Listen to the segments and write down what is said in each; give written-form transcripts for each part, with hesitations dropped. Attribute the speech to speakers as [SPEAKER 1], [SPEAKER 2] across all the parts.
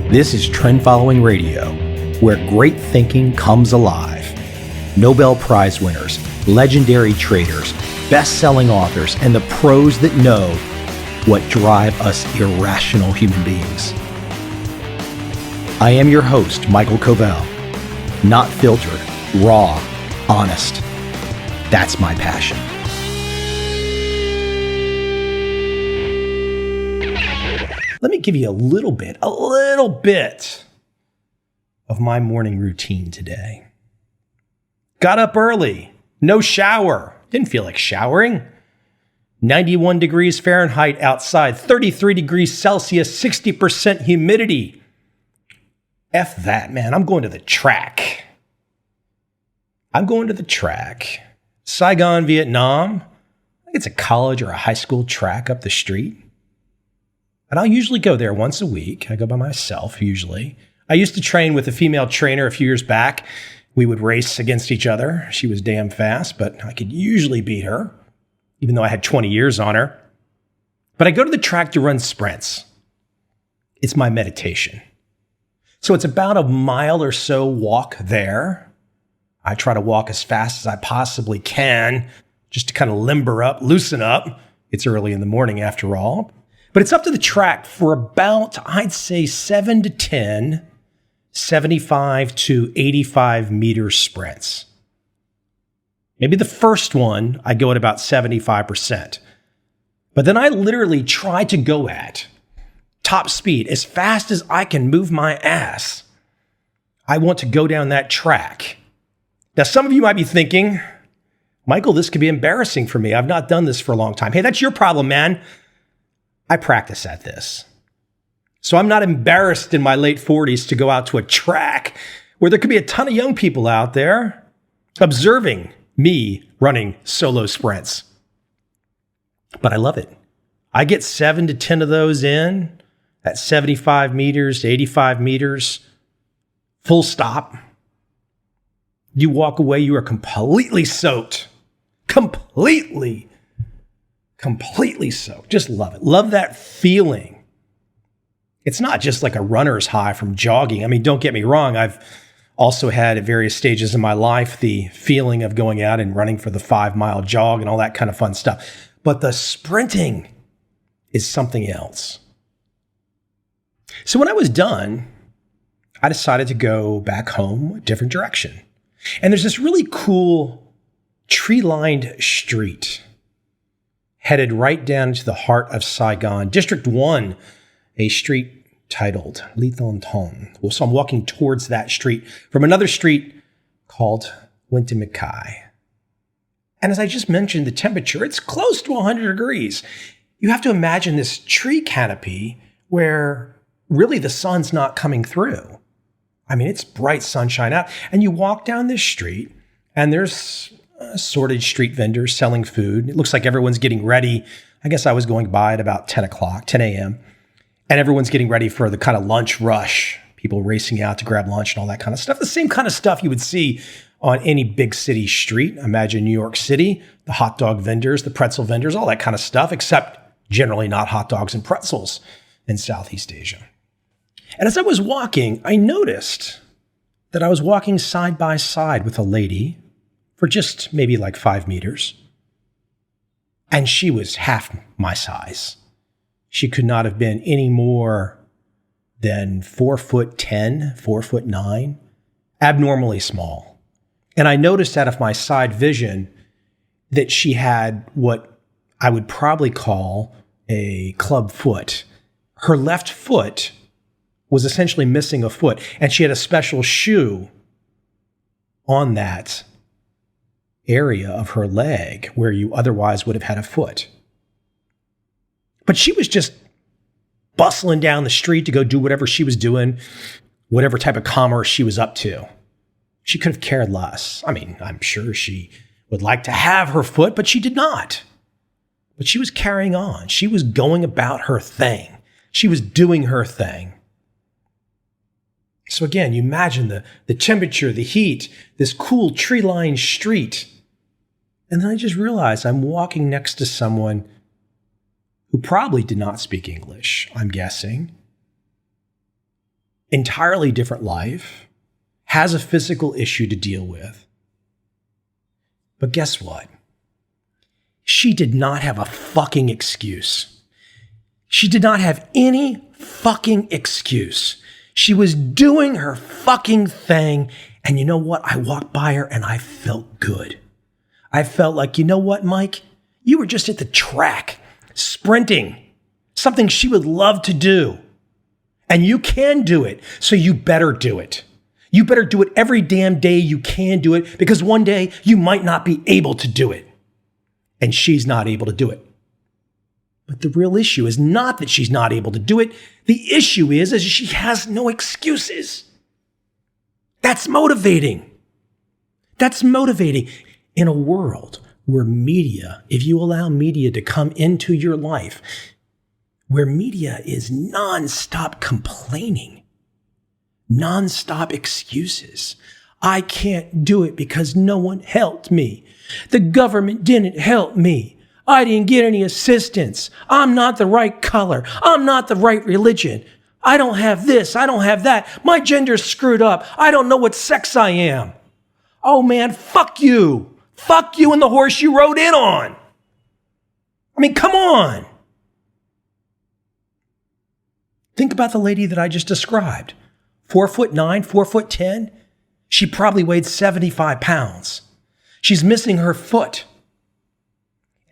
[SPEAKER 1] This is Trend Following Radio, where great thinking comes alive. Nobel Prize winners, legendary traders, best-selling authors, and the pros that know what drive us irrational human beings. I am your host, Michael Covel. Not filtered, raw, honest. That's my passion. Let me give you a little bit of my morning routine today. Got up early, no shower. Didn't feel like showering. 91 degrees Fahrenheit outside, 33 degrees Celsius, 60% humidity. F that, man. I'm going to the track. Saigon, Vietnam. I think it's a college or a high school track up the street. And I'll usually go there once a week. I go by myself, usually. I used to train with a female trainer a few years back. We would race against each other. She was damn fast, but I could usually beat her, even though I had 20 years on her. But I go to the track to run sprints. It's my meditation. So it's about a mile or so walk there. I try to walk as fast as I possibly can, just to kind of limber up, loosen up. It's early in the morning after all. But it's up to the track for about, I'd say, 7 to 10, 75 to 85 meter sprints. Maybe the first one, I go at about 75%. But then I literally try to go at top speed, as fast as I can move my ass. I want to go down that track. Now, some of you might be thinking, Michael, this could be embarrassing for me. I've not done this for a long time. Hey, that's your problem, man. I practice at this. So I'm not embarrassed in my late 40s to go out to a track where there could be a ton of young people out there observing me running solo sprints. But I love it. I get 7 to 10 of those in at 75 meters to 85 meters, full stop. You walk away, you are completely soaked. Completely soaked. Just love it. Love that feeling. It's not just like a runner's high from jogging. I mean, don't get me wrong. I've also had at various stages in my life the feeling of going out and running for the 5-mile jog and all that kind of fun stuff. But the sprinting is something else. So when I was done, I decided to go back home a different direction. And there's this really cool tree-lined street headed right down to the heart of Saigon, District 1, a street titled Le Thon Ton. Well, so I'm walking towards that street from another street called Wintimikai. And as I just mentioned, the temperature, it's close to 100 degrees. You have to imagine this tree canopy where really the sun's not coming through. I mean, it's bright sunshine out. And you walk down this street and there's assorted street vendors selling food. It looks like everyone's getting ready. I guess I was going by at about 10 a.m. And everyone's getting ready for the kind of lunch rush. People racing out to grab lunch and all that kind of stuff. The same kind of stuff you would see on any big city street. Imagine New York City, the hot dog vendors, the pretzel vendors, all that kind of stuff, except generally not hot dogs and pretzels in Southeast Asia. And as I was walking, I noticed that I was walking side by side with a lady for just maybe like 5 meters. And she was half my size. She could not have been any more than 4'10", 4'9", abnormally small. And I noticed out of my side vision that she had what I would probably call a club foot. Her left foot was essentially missing a foot, and she had a special shoe on that area of her leg where you otherwise would have had a foot. But she was just bustling down the street to go do whatever she was doing, whatever type of commerce she was up to. She could have cared less. I mean, I'm sure she would like to have her foot, but she did not. But she was carrying on. She was going about her thing. She was doing her thing. So again, you imagine the temperature, the heat, this cool tree-lined street. And then I just realized I'm walking next to someone who probably did not speak English, I'm guessing. entirely different life, has a physical issue to deal with. But guess what? She did not have a fucking excuse. She did not have any fucking excuse. She was doing her fucking thing. And you know what? I walked by her and I felt good. I felt like, you know what, Mike? You were just at the track, sprinting, something she would love to do. And you can do it, so you better do it. You better do it every damn day you can do it, because one day you might not be able to do it. And she's not able to do it. But the real issue is not that she's not able to do it. The issue is she has no excuses. That's motivating. That's motivating. In a world where media, if you allow media to come into your life, where media is nonstop complaining, nonstop excuses. I can't do it because no one helped me. The government didn't help me. I didn't get any assistance. I'm not the right color. I'm not the right religion. I don't have this. I don't have that. My gender's screwed up. I don't know what sex I am. Oh man, fuck you. Fuck you and the horse you rode in on. I mean, come on. Think about the lady that I just described. 4'9", 4'10". She probably weighed 75 pounds. She's missing her foot.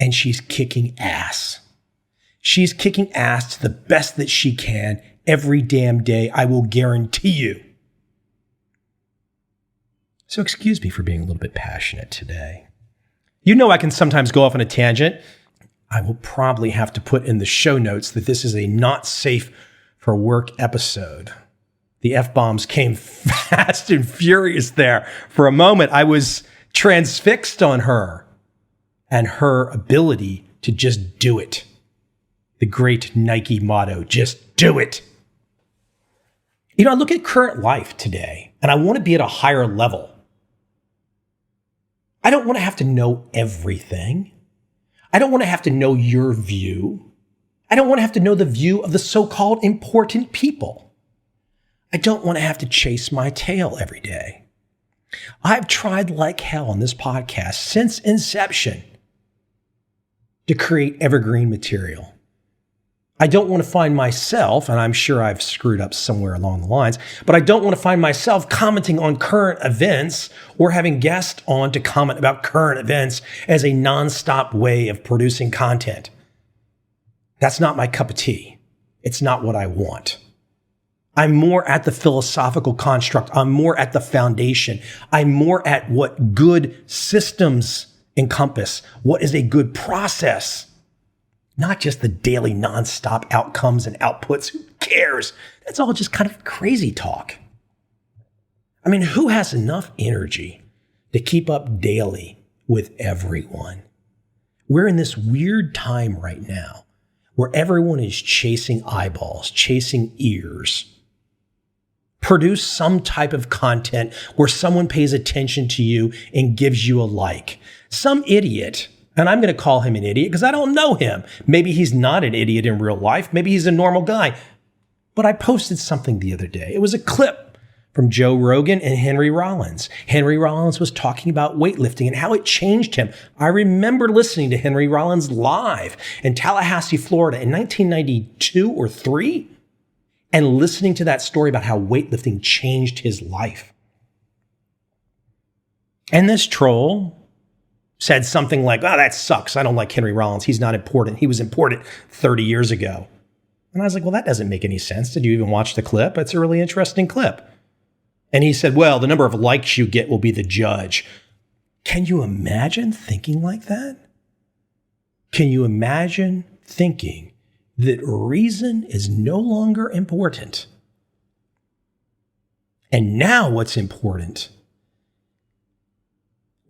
[SPEAKER 1] And she's kicking ass. She's kicking ass to the best that she can every damn day, I will guarantee you. So excuse me for being a little bit passionate today. You know I can sometimes go off on a tangent. I will probably have to put in the show notes that this is a not safe for work episode. The F-bombs came fast and furious there. For a moment, I was transfixed on her and her ability to just do it. The great Nike motto, just do it. You know, I look at current life today and I want to be at a higher level. I don't want to have to know everything. I don't want to have to know your view. I don't want to have to know the view of the so-called important people. I don't want to have to chase my tail every day. I've tried like hell on this podcast since inception to create evergreen material. I don't want to find myself, and I'm sure I've screwed up somewhere along the lines, but I don't want to find myself commenting on current events or having guests on to comment about current events as a nonstop way of producing content. That's not my cup of tea. It's not what I want. I'm more at the philosophical construct. I'm more at the foundation. I'm more at what good systems encompass. What is a good process? Not just the daily nonstop outcomes and outputs. Who cares? That's all just kind of crazy talk. I mean, who has enough energy to keep up daily with everyone? We're in this weird time right now where everyone is chasing eyeballs, chasing ears. Produce some type of content where someone pays attention to you and gives you a like. Some idiot, and I'm going to call him an idiot because I don't know him. Maybe he's not an idiot in real life. Maybe he's a normal guy. But I posted something the other day. It was a clip from Joe Rogan and Henry Rollins. Henry Rollins was talking about weightlifting and how it changed him. I remember listening to Henry Rollins live in Tallahassee, Florida in 1992 or 3 and listening to that story about how weightlifting changed his life. And this troll said something like, oh, that sucks. I don't like Henry Rollins. He's not important. He was important 30 years ago. And I was like, well, that doesn't make any sense. Did you even watch the clip? It's a really interesting clip. And he said, well, the number of likes you get will be the judge. Can you imagine thinking like that? Can you imagine thinking that reason is no longer important? And now what's important?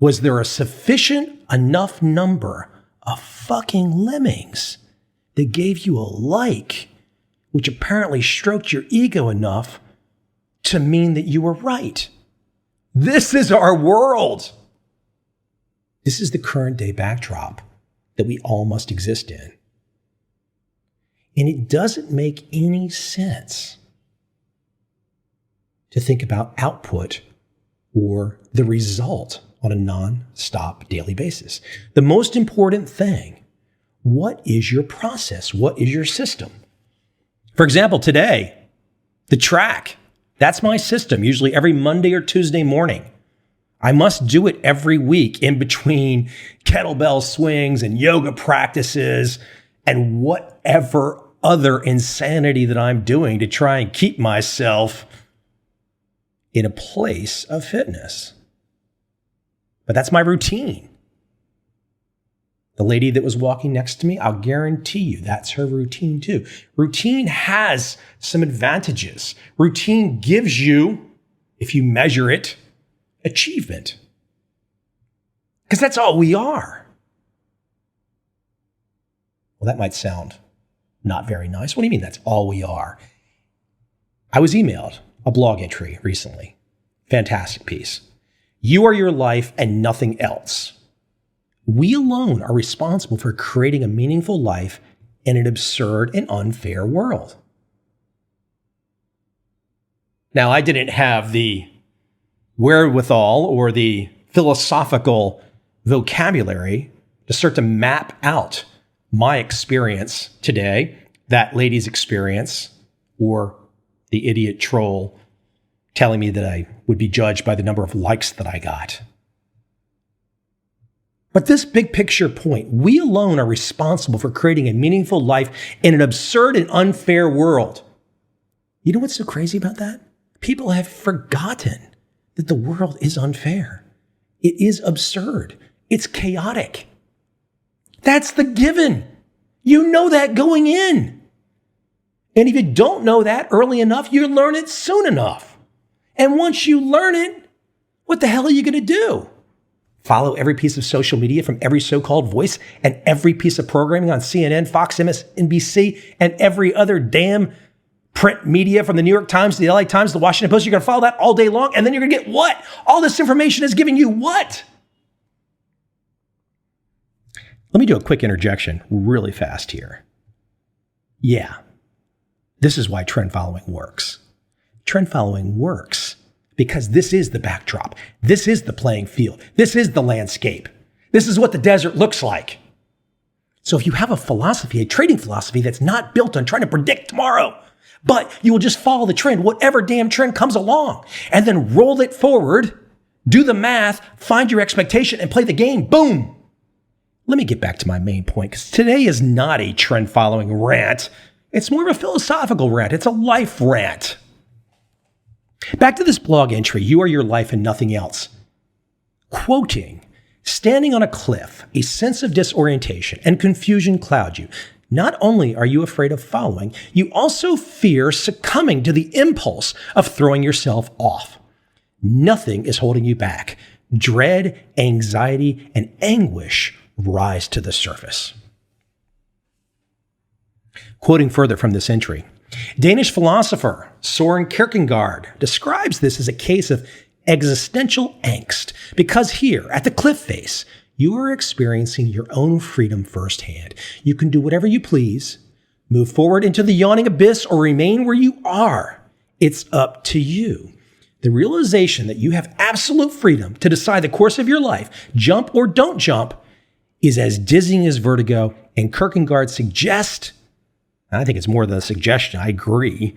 [SPEAKER 1] Was there a sufficient enough number of fucking lemmings that gave you a like, which apparently stroked your ego enough to mean that you were right? This is our world. This is the current day backdrop that we all must exist in. And it doesn't make any sense to think about output or the result on a non-stop daily basis. The most important thing, what is your process? What is your system? For example, today, the track, that's my system, usually every Monday or Tuesday morning. I must do it every week in between kettlebell swings and yoga practices and whatever other insanity that I'm doing to try and keep myself in a place of fitness. But that's my routine. The lady that was walking next to me, I'll guarantee you that's her routine too. Routine has some advantages. Routine gives you, if you measure it, achievement. Because that's all we are. Well, that might sound not very nice. What do you mean that's all we are? I was emailed a blog entry recently. Fantastic piece. You are your life and nothing else. We alone are responsible for creating a meaningful life in an absurd and unfair world. Now, I didn't have the wherewithal or the philosophical vocabulary to start to map out my experience today, that lady's experience, or the idiot troll telling me that I would be judged by the number of likes that I got. But this big picture point, we alone are responsible for creating a meaningful life in an absurd and unfair world. You know what's so crazy about that? People have forgotten that the world is unfair. It is absurd. It's chaotic. That's the given. You know that going in. And if you don't know that early enough, you learn it soon enough. And once you learn it, what the hell are you going to do? Follow every piece of social media from every so-called voice and every piece of programming on CNN, Fox, MSNBC, and every other damn print media from the New York Times, the LA Times, the Washington Post. You're going to follow that all day long, and then you're going to get what? All this information is giving you what? Let me do a quick interjection really fast here. Yeah, this is why trend following works. Trend following works because this is the backdrop. This is the playing field. This is the landscape. This is what the desert looks like. So if you have a philosophy, a trading philosophy that's not built on trying to predict tomorrow, but you will just follow the trend, whatever damn trend comes along, and then roll it forward, do the math, find your expectation, and play the game, boom. Let me get back to my main point, because today is not a trend following rant. It's more of a philosophical rant. It's a life rant. Back to this blog entry, you are your life and nothing else. Quoting, standing on a cliff, a sense of disorientation and confusion cloud you. Not only are you afraid of following, you also fear succumbing to the impulse of throwing yourself off. Nothing is holding you back. Dread, anxiety, and anguish rise to the surface. Quoting further from this entry, Danish philosopher Søren Kierkegaard describes this as a case of existential angst because here at the cliff face, you are experiencing your own freedom firsthand. You can do whatever you please, move forward into the yawning abyss, or remain where you are. It's up to you. The realization that you have absolute freedom to decide the course of your life, jump or don't jump, is as dizzying as vertigo, and Kierkegaard suggests, and I think it's more than a suggestion, I agree,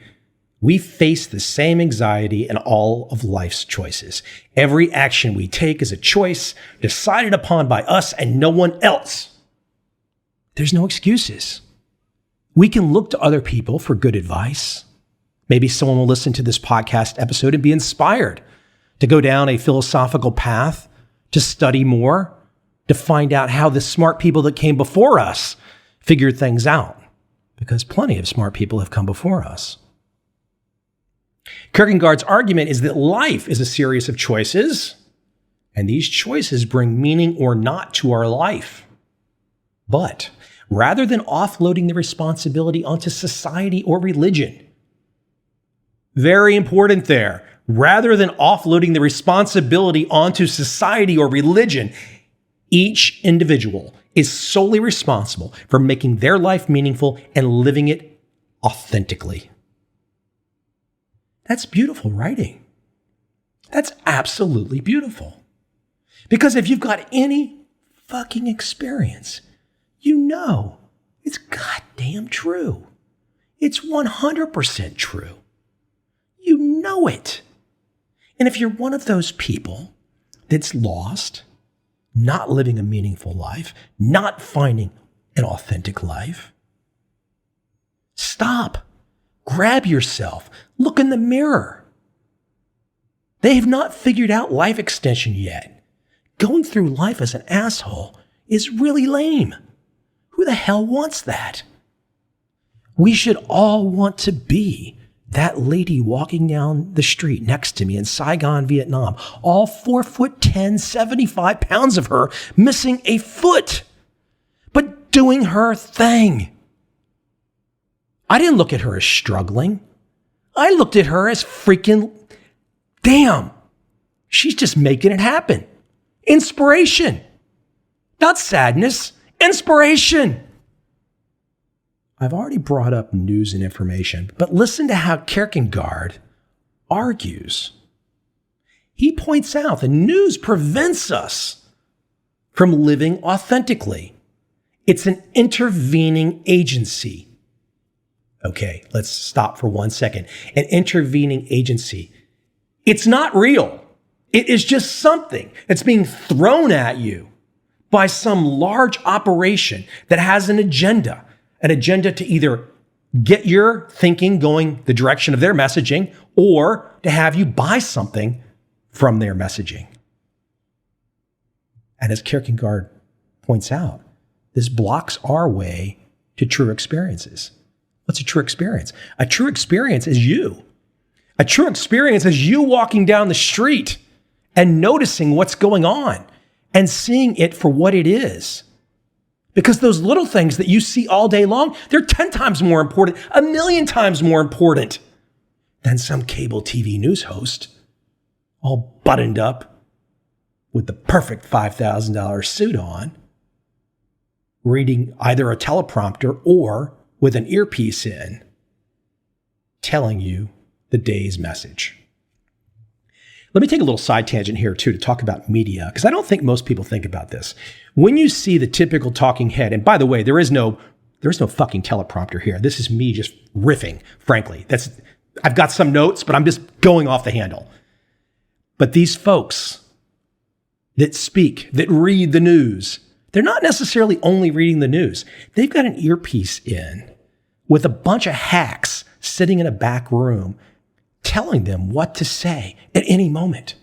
[SPEAKER 1] we face the same anxiety in all of life's choices. Every action we take is a choice decided upon by us and no one else. There's no excuses. We can look to other people for good advice. Maybe someone will listen to this podcast episode and be inspired to go down a philosophical path, to study more, to find out how the smart people that came before us figured things out, because plenty of smart people have come before us. Kierkegaard's argument is that life is a series of choices, and these choices bring meaning or not to our life. But rather than offloading the responsibility onto society or religion, very important there, rather than offloading the responsibility onto society or religion, each individual is solely responsible for making their life meaningful and living it authentically. That's beautiful writing. That's absolutely beautiful. Because if you've got any fucking experience, you know it's goddamn true. It's 100% true. You know it. And if you're one of those people that's lost, not living a meaningful life, not finding an authentic life, stop. Grab yourself. Look in the mirror. They have not figured out life extension yet. Going through life as an asshole is really lame. Who the hell wants that? We should all want to be that lady walking down the street next to me in Saigon, Vietnam, all 4'10", 75 pounds of her, missing a foot, but doing her thing. I didn't look at her as struggling. I looked at her as freaking, damn, she's just making it happen. Inspiration. Not sadness, inspiration. I've already brought up news and information, but listen to how Kierkegaard argues. He points out the news prevents us from living authentically. It's an intervening agency. Okay, let's stop for 1 second. An intervening agency. It's not real. It is just something that's being thrown at you by some large operation that has an agenda to either get your thinking going the direction of their messaging or to have you buy something from their messaging. And as Kierkegaard points out, this blocks our way to true experiences. What's a true experience? A true experience is you. A true experience is you walking down the street and noticing what's going on and seeing it for what it is. Because those little things that you see all day long, they're 10 times more important, 1,000,000 times more important than some cable TV news host all buttoned up with the perfect $5,000 suit on, reading either a teleprompter or with an earpiece in, telling you the day's message. Let me take a little side tangent here too to talk about media, because I don't think most people think about this. When you see the typical talking head, and by the way, there is no fucking teleprompter here. This is me just riffing, frankly. I've got some notes, but I'm just going off the handle. But these folks that speak, that read the news, they're not necessarily only reading the news. They've got an earpiece in with a bunch of hacks sitting in a back room telling them what to say at any moment.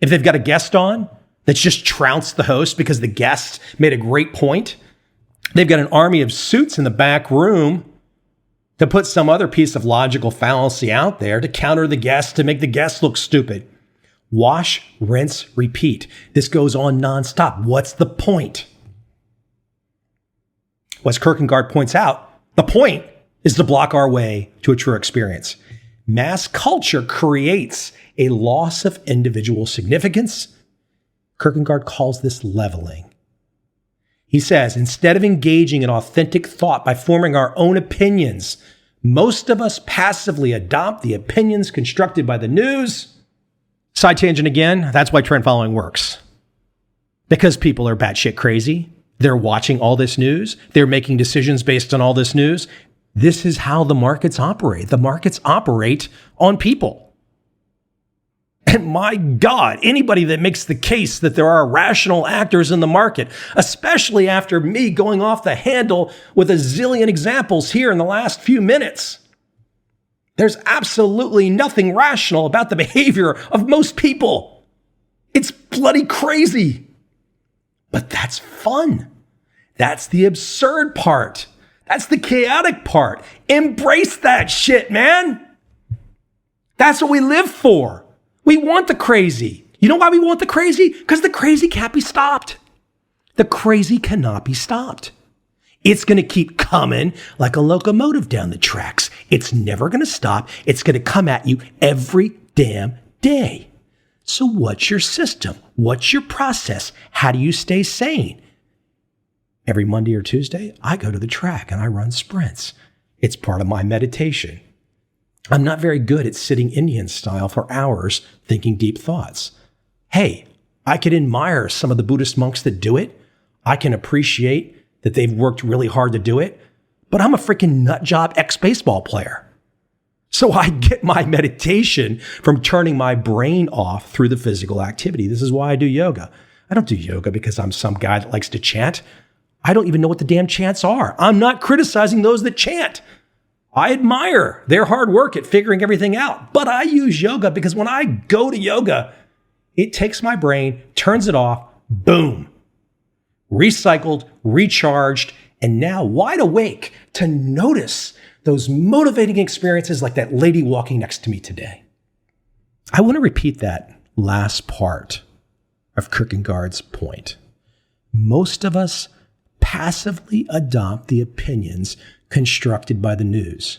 [SPEAKER 1] If they've got a guest on that's just trounced the host because the guest made a great point, they've got an army of suits in the back room to put some other piece of logical fallacy out there to counter the guest, to make the guest look stupid. Wash, rinse, repeat. This goes on nonstop. What's the point? Well, as Kierkegaard points out, the point is to block our way to a true experience. Mass culture creates a loss of individual significance. Kierkegaard calls this leveling. He says, instead of engaging in authentic thought by forming our own opinions, most of us passively adopt the opinions constructed by the news. Side tangent again, that's why trend following works. Because people are batshit crazy. They're watching all this news. They're making decisions based on all this news. This is how the markets operate. The markets operate on people. And my God, anybody that makes the case that there are rational actors in the market, especially after me going off the handle with a zillion examples here in the last few minutes, there's absolutely nothing rational about the behavior of most people. It's bloody crazy. But that's fun. That's the absurd part. That's the chaotic part. Embrace that shit, man. That's what we live for. We want the crazy. You know why we want the crazy? Because the crazy can't be stopped. The crazy cannot be stopped. It's going to keep coming like a locomotive down the tracks. It's never going to stop. It's going to come at you every damn day. So what's your system? What's your process? How do you stay sane? Every Monday or Tuesday, I go to the track and I run sprints. It's part of my meditation. I'm not very good at sitting Indian style for hours thinking deep thoughts. Hey, I can admire some of the Buddhist monks that do it. I can appreciate that they've worked really hard to do it, but I'm a freaking nut job ex-baseball player. So I get my meditation from turning my brain off through the physical activity. This is why I do yoga. I don't do yoga because I'm some guy that likes to chant. I don't even know what the damn chants are. I'm not criticizing those that chant. I admire their hard work at figuring everything out. But I use yoga because when I go to yoga, it takes my brain, turns it off, boom, recycled, recharged, and now wide awake to notice those motivating experiences like that lady walking next to me today. I want to repeat that last part of Kierkegaard's point. Most of us passively adopt the opinions constructed by the news.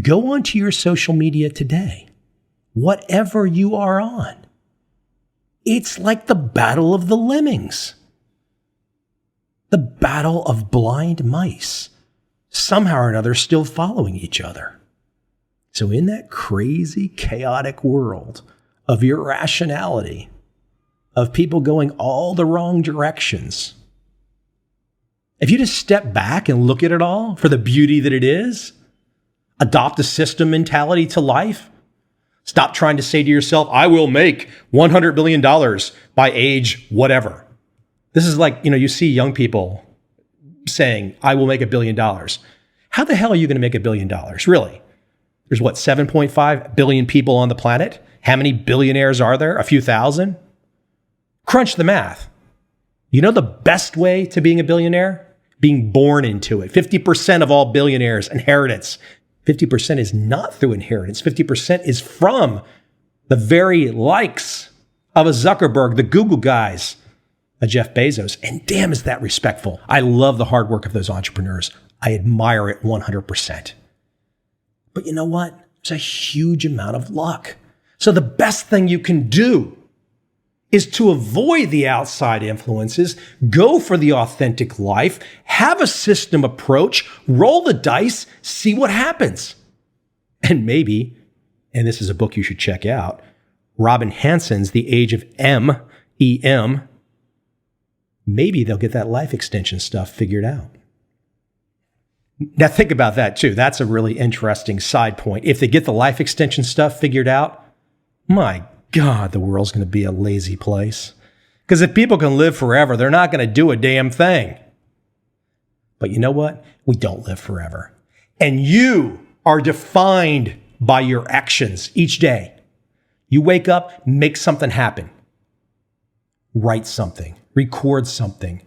[SPEAKER 1] Go onto your social media today, whatever you are on. It's like the battle of the lemmings, the battle of blind mice, somehow or another still following each other. So in that crazy, chaotic world of irrationality, of people going all the wrong directions, if you just step back and look at it all for the beauty that it is, adopt a system mentality to life, stop trying to say to yourself, I will make $100 billion by age whatever. This is like, you see young people saying, I will make $1 billion. How the hell are you going to make $1 billion? Really? There's 7.5 billion people on the planet? How many billionaires are there? A few thousand? Crunch the math. You know the best way to being a billionaire? Being born into it. 50% of all billionaires, inheritance. 50% is not through inheritance. 50% is from the very likes of a Zuckerberg, the Google guys, a Jeff Bezos. And damn, is that respectful. I love the hard work of those entrepreneurs. I admire it 100%. But you know what? There's a huge amount of luck. So the best thing you can do is to avoid the outside influences, go for the authentic life, have a system approach, roll the dice, see what happens. And maybe, and this is a book you should check out, Robin Hanson's The Age of M, E-M, maybe they'll get that life extension stuff figured out. Now think about that too. That's a really interesting side point. If they get the life extension stuff figured out, my God, the world's going to be a lazy place. Because if people can live forever, they're not going to do a damn thing. But you know what? We don't live forever. And you are defined by your actions each day. You wake up, make something happen. Write something, record something,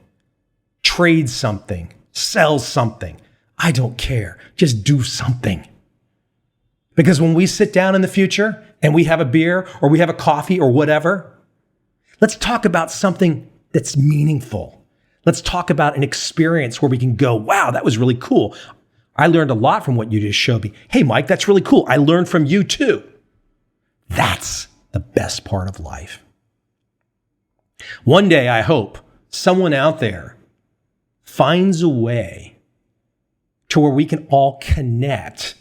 [SPEAKER 1] trade something, sell something. I don't care. Just do something. Because when we sit down in the future and we have a beer or we have a coffee or whatever, let's talk about something that's meaningful. Let's talk about an experience where we can go, wow, that was really cool. I learned a lot from what you just showed me. Hey, Mike, that's really cool. I learned from you too. That's the best part of life. One day, I hope someone out there finds a way to where we can all connect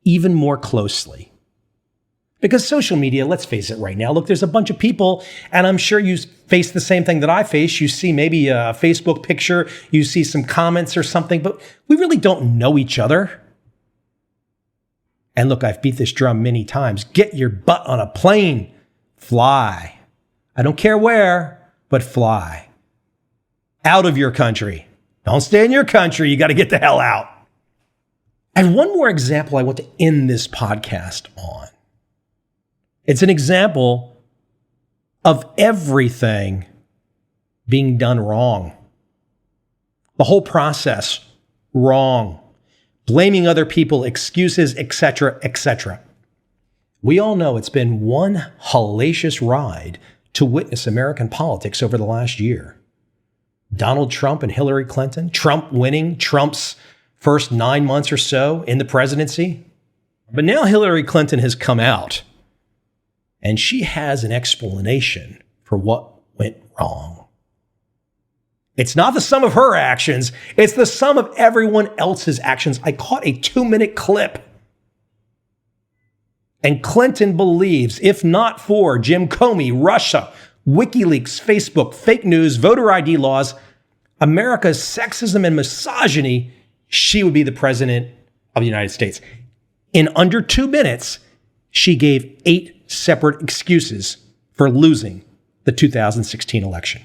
[SPEAKER 1] even more closely. Because social media, let's face it right now, look, there's a bunch of people, and I'm sure you face the same thing that I face. You see maybe a Facebook picture, you see some comments or something, but we really don't know each other. And look, I've beat this drum many times. Get your butt on a plane. Fly. I don't care where, but fly. Out of your country. Don't stay in your country. You got to get the hell out. I have one more example I want to end this podcast on. It's an example of everything being done wrong. The whole process wrong. Blaming other people, excuses, etc., etc. We all know it's been one hellacious ride to witness American politics over the last year. Donald Trump and Hillary Clinton, Trump winning Trump's first 9 months or so in the presidency. But now Hillary Clinton has come out and she has an explanation for what went wrong. It's not the sum of her actions. It's the sum of everyone else's actions. I caught a 2-minute clip And Clinton believes, if not for Jim Comey, Russia, WikiLeaks, Facebook, fake news, voter ID laws, America's sexism and misogyny, she would be the president of the United States. In under 2 minutes, she gave 8 separate excuses for losing the 2016 election.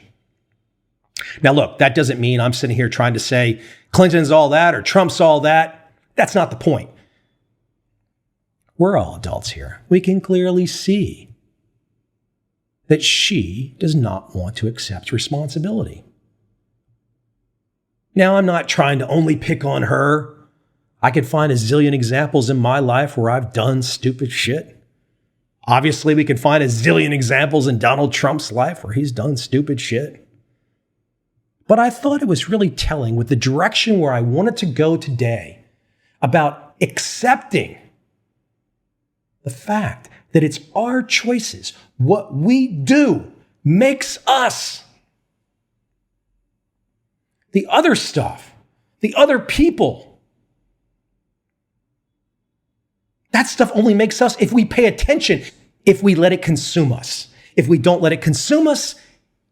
[SPEAKER 1] Now, look, that doesn't mean I'm sitting here trying to say Clinton's all that or Trump's all that. That's not the point. We're all adults here. We can clearly see that she does not want to accept responsibility. Now, I'm not trying to only pick on her. I could find a zillion examples in my life where I've done stupid shit. Obviously, we can find a zillion examples in Donald Trump's life where he's done stupid shit. But I thought it was really telling with the direction where I wanted to go today about accepting the fact that it's our choices. What we do makes us. The other stuff, the other people, that stuff only makes us if we pay attention, if we let it consume us. If we don't let it consume us,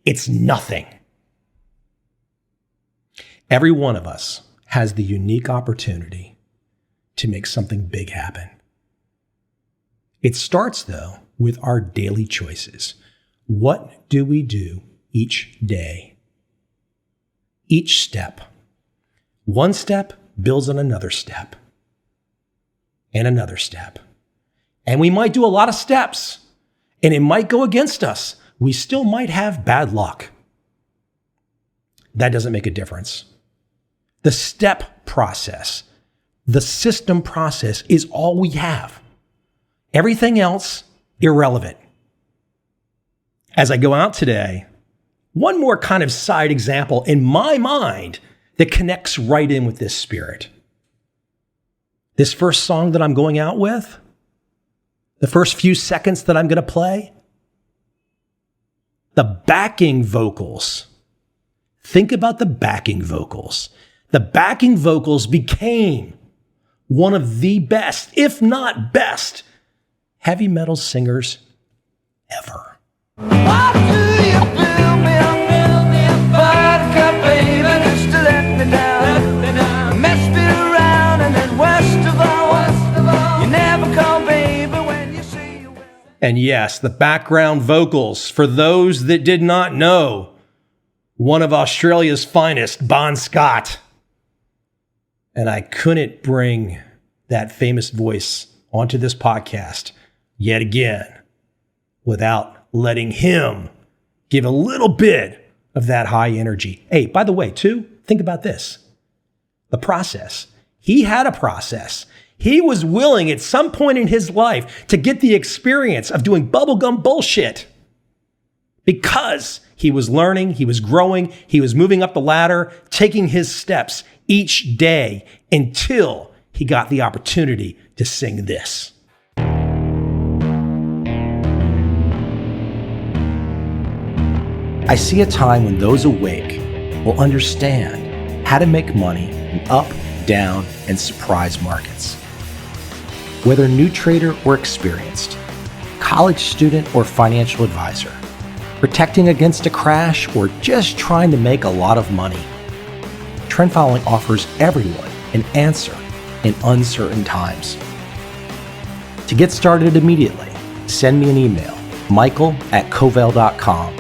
[SPEAKER 1] it's nothing. Every one of us has the unique opportunity to make something big happen. It starts, though, with our daily choices. What do we do each day? Each step. One step builds on another step. And another step. And we might do a lot of steps. And it might go against us. We still might have bad luck. That doesn't make a difference. The step process, the system process is all we have. Everything else, irrelevant. As I go out today, one more kind of side example in my mind that connects right in with this spirit. This first song that I'm going out with, the first few seconds that I'm going to play, the backing vocals. Think about the backing vocals. The backing vocals became one of the best, if not best, heavy metal singers ever. What do you do, buttercup, baby, just to let me down? Messed me around and then worst of all, you never call baby when you say you will. And yes, the background vocals, for those that did not know, one of Australia's finest, Bon Scott. And I couldn't bring that famous voice onto this podcast yet again without letting him give a little bit of that high energy. Hey, by the way, too, think about this. The process. He had a process. He was willing at some point in his life to get the experience of doing bubblegum bullshit because he was learning, he was growing, he was moving up the ladder, taking his steps each day until he got the opportunity to sing this. I see a time when those awake will understand how to make money in up, down, and surprise markets. Whether new trader or experienced, college student or financial advisor, protecting against a crash or just trying to make a lot of money, Trend following offers everyone an answer in uncertain times. To get started immediately, send me an email, michael@covel.com.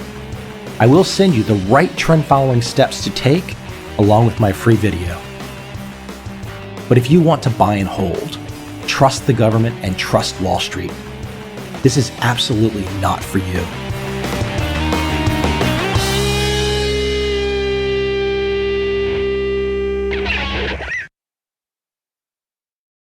[SPEAKER 1] I will send you the right trend following steps to take along with my free video. But if you want to buy and hold, trust the government and trust Wall Street, this is absolutely not for you.